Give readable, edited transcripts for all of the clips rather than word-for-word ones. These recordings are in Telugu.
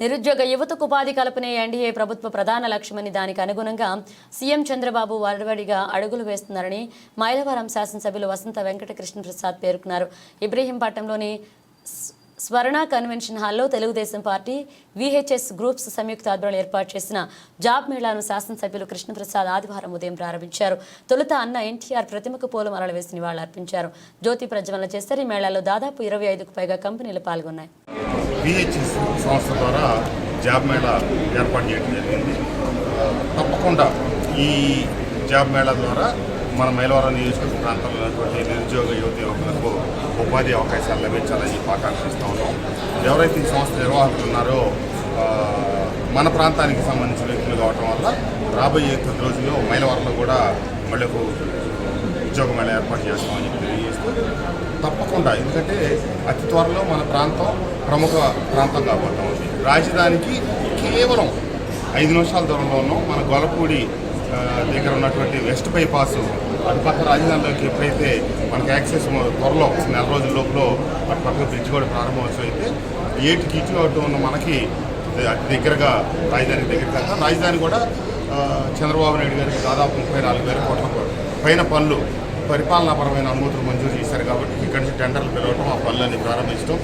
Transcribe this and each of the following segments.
నిరుద్యోగ యువతకు ఉపాధి కల్పనే ఎన్డీఏ ప్రభుత్వ ప్రధాన లక్ష్యమని దానికి అనుగుణంగా సీఎం చంద్రబాబు వరవడిగా అడుగులు వేస్తున్నారని మైలవరం శాసనసభ్యులు వసంత వెంకట కృష్ణ ప్రసాద్ పేర్కొన్నారు. ఇబ్రహీంపట్నంలోని స్వర్ణ కన్వెన్షన్ హాల్లో తెలుగుదేశం పార్టీ విహెచ్ఎస్ గ్రూప్స్ సంయుక్త ఆధ్వర్యంలో ఏర్పాటు చేసిన జాబ్ మేళాను శాసనసభ్యులు కృష్ణప్రసాద్ ఆదివారం ఉదయం ప్రారంభించారు. తొలుత అన్న ఎన్టీఆర్ ప్రతిమకు పూలమాలలు వేసి నివాళులర్పించారు. జ్యోతి ప్రజ్వలన చేస్తారు. ఈ మేళాలో దాదాపు 25కు పైగా కంపెనీలు పాల్గొన్నాయి. విహెచ్ఎస్ సంస్థ ద్వారా జాబ్ మేళా ఏర్పాటు చేయడం జరిగింది. తప్పకుండా ఈ జాబ్ మేళా ద్వారా మన మైలవరం నియోజకవర్గ ప్రాంతంలో ఉన్నటువంటి నిరుద్యోగ యువకులకు ఉపాధి అవకాశాలు లభించాలని ఆకాంక్షిస్తూ ఉన్నాం. ఎవరైతే ఈ సంస్థ నిర్వాహకులు ఉన్నారో మన ప్రాంతానికి సంబంధించిన వ్యక్తులు కావటం వల్ల రాబోయే కొద్ది రోజుల్లో మైలవరంలో కూడా మళ్ళీ ఉద్యోగ మేళా ఏర్పాటు చేస్తామని చెప్పి తెలియజేస్తూ తప్పకుండా, ఎందుకంటే అతి త్వరలో మన ప్రాంతం ప్రముఖ ప్రాంతం కాబోతా ఉంది. రాజధానికి కేవలం 5 నిమిషాల దూరంలో ఉన్నాం. మన గొల్లపూడి దగ్గర ఉన్నటువంటి వెస్ట్ బైపాస్ అటుపక్క రాజధానిలోకి ఎప్పుడైతే మనకి యాక్సెస్ త్వరలో నెల రోజుల లోపల అటుపక్క బ్రిడ్జ్ కూడా ప్రారంభమవుతుంది. అయితే 8 కిలోమీటర్లు ఉన్న మనకి అతి దగ్గరగా రాజధానికి దగ్గర కాక రాజధాని కూడా చంద్రబాబు నాయుడు గారికి దాదాపు 34,000 కోట్ల పైన పనులు పరిపాలనాపరమైన అనుమతులు మంజూరు చేశారు. కాబట్టి ఇక్కడి నుంచి టెండర్లు పిలవటం, ఆ పనులన్నీ ప్రారంభించడం,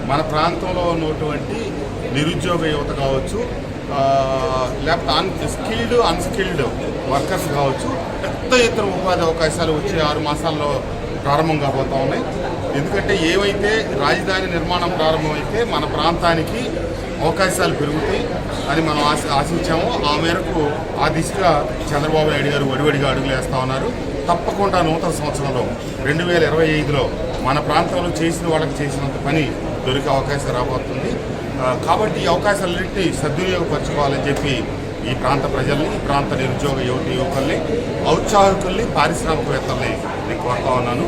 మన ప్రాంతంలో ఉన్నటువంటి నిరుద్యోగ యువత కావచ్చు, లేకపోతే అన్స్కిల్డ్ వర్కర్స్ కావచ్చు, పెద్ద ఎత్తున ఉపాధి అవకాశాలు వచ్చే 6 మాసాల్లో ప్రారంభం కాబోతూ ఉన్నాయి. ఎందుకంటే ఏవైతే రాజధాని నిర్మాణం ప్రారంభమైతే మన ప్రాంతానికి అవకాశాలు పెరుగుతాయి అని మనం ఆశించామో ఆ మేరకు ఆ దిశగా చంద్రబాబు నాయుడు గారు వడివడిగా అడుగులు వేస్తూ ఉన్నారు. తప్పకుండా నూతన సంవత్సరంలో 2025లో మన ప్రాంతంలో చేసిన వాళ్ళకి చేసినంత పని దొరికే అవకాశం రాబోతుంది. కాబట్టి ఈ అవకాశాలన్నింటినీ సద్వినియోగపరచుకోవాలని చెప్పి ఈ ప్రాంత ప్రజల్ని, ఈ ప్రాంత నిరుద్యోగ యువకుల్ని, ఔత్సాహికుల్ని, పారిశ్రామికవేత్తల్ని నేను కోరుతా ఉన్నాను.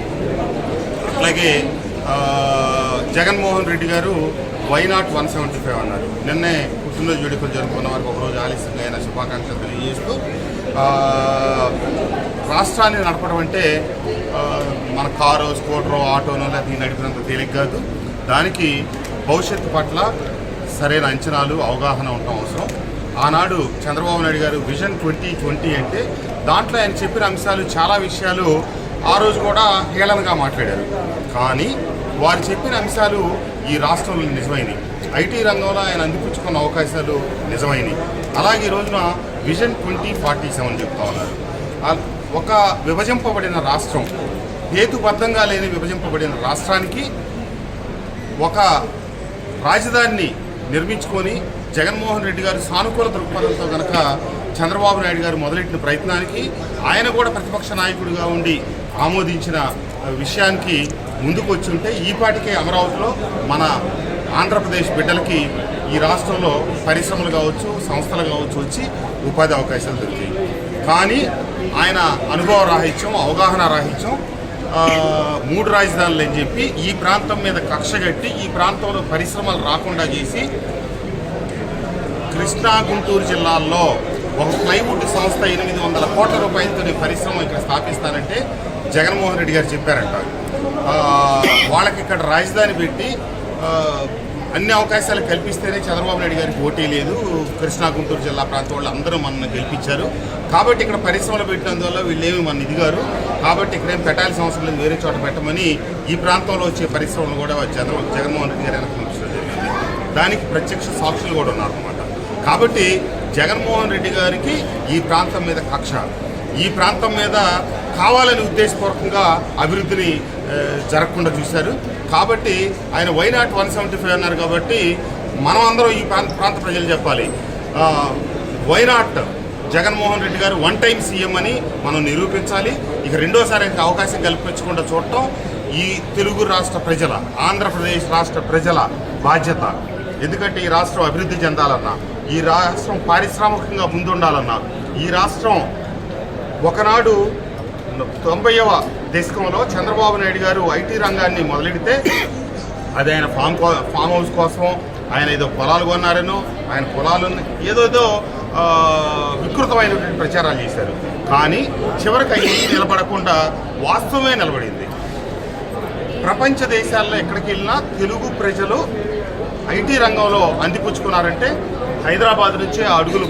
అట్లాగే జగన్మోహన్ రెడ్డి గారు వైనాట్ 175 అన్నారు. నిన్నే పుట్టినరోజు వేడుకలు జరుపుకున్న వారికి ఒకరోజు ఆలస్యంగా అయిన శుభాకాంక్షలు తెలియజేస్తూ, రాష్ట్రాన్ని నడపడం అంటే మన కారు, స్కూటరో, ఆటోనో లేకపోతే నడిపినంత తేలిక కాదు. దానికి భవిష్యత్తు పట్ల సరైన అంచనాలు, అవగాహన ఉండటం అవసరం. ఆనాడు చంద్రబాబు నాయుడు గారు విజన్ 2020 అంటే దాంట్లో ఆయన చెప్పిన అంశాలు చాలా విషయాలు ఆ రోజు కూడా హేళనగా మాట్లాడారు. కానీ వారు చెప్పిన అంశాలు ఈ రాష్ట్రంలో నిజమైనవి. ఐటీ రంగంలో ఆయన అందిపుచ్చుకున్న అవకాశాలు నిజమైనవి. అలాగే ఈ రోజున విజన్ 2047 చెప్తా ఉన్నారు. ఒక విభజింపబడిన రాష్ట్రం, హేతుబద్ధంగా లేని విభజింపబడిన రాష్ట్రానికి ఒక రాజధానిని నిర్మించుకొని జగన్మోహన్ రెడ్డి గారు సానుకూల దృక్పథంతో కనుక చంద్రబాబు నాయుడు గారు మొదలెట్టిన ప్రయత్నానికి, ఆయన కూడా ప్రతిపక్ష నాయకుడిగా ఉండి ఆమోదించిన విషయానికి ముందుకు వచ్చి ఉంటే ఈపాటికే అమరావతిలో మన ఆంధ్రప్రదేశ్ బిడ్డలకి ఈ రాష్ట్రంలో పరిశ్రమలు కావచ్చు, సంస్థలు కావచ్చు వచ్చి ఉపాధి అవకాశాలు దొరికాయి. కానీ ఆయన అనుభవ రాహిత్యం, అవగాహన రాహిత్యం, 3 రాజధానులు అని చెప్పి ఈ ప్రాంతం మీద కక్ష కట్టి ఈ ప్రాంతంలో పరిశ్రమలు రాకుండా చేసి కృష్ణా, గుంటూరు జిల్లాల్లో ఒక ప్లైవుడ్ సంస్థ 800 కోట్ల రూపాయలతో పరిశ్రమ ఇక్కడ స్థాపిస్తానంటే జగన్మోహన్ రెడ్డి గారు చెప్పారంట. వాళ్ళకి ఇక్కడ రాజధాని పెట్టి అన్ని అవకాశాలు కల్పిస్తేనే చంద్రబాబు నాయుడు గారికి పోటీ లేదు. కృష్ణా, గుంటూరు జిల్లా ప్రాంతం వాళ్ళు అందరూ మనల్ని గెలిపించారు. కాబట్టి ఇక్కడ పరిశ్రమలు పెట్టినందువల్ల వీళ్ళేమి మన ఇదిగారు. కాబట్టి ఇక్కడేం పెట్టాల్సిన అవసరం లేదు, వేరే చోట పెట్టమని ఈ ప్రాంతంలో వచ్చే పరిశ్రమలు కూడా జగన్మోహన్ రెడ్డి గారు పంపించడం జరిగింది. దానికి ప్రత్యక్ష సాక్షులు కూడా ఉన్నారన్నమాట. కాబట్టి జగన్మోహన్ రెడ్డి గారికి ఈ ప్రాంతం మీద కక్ష, ఈ ప్రాంతం మీద కావాలని ఉద్దేశపూర్వకంగా అభివృద్ధిని జరగకుండా చూశారు. కాబట్టి ఆయన వైనాట్ 175 అన్నారు. కాబట్టి మనం అందరం ఈ ప్రాంత ప్రజలు చెప్పాలి, వైనాట్ జగన్మోహన్ రెడ్డి గారు 1 టైం సీఎం అని మనం నిరూపించాలి. ఇక రెండోసారి అవకాశం కల్పించకుండా చూడటం ఈ తెలుగు రాష్ట్ర ప్రజల, ఆంధ్రప్రదేశ్ రాష్ట్ర ప్రజల బాధ్యత. ఎందుకంటే ఈ రాష్ట్రం అభివృద్ధి చెందాలన్నా, ఈ రాష్ట్రం పారిశ్రామికంగా ముందుండాలన్నా, ఈ రాష్ట్రం ఒకనాడు 90వ దశకంలో చంద్రబాబు నాయుడు గారు ఐటీ రంగాన్ని మొదలెడితే అది ఆయన ఫామ్ హౌస్ కోసం ఆయన ఏదో పొలాలు కొన్నారనో, ఆయన పొలాలు ఏదోదో వికృతమైనటువంటి ప్రచారాలు చేశారు. కానీ చివరికి అవి నిలబడకుండా వాస్తవమే నిలబడింది. ప్రపంచ దేశాల్లో ఎక్కడికి వెళ్ళినా తెలుగు ప్రజలు ఐటీ రంగంలో అందిపుచ్చుకున్నారంటే హైదరాబాద్ నుంచి ఆ అడుగులు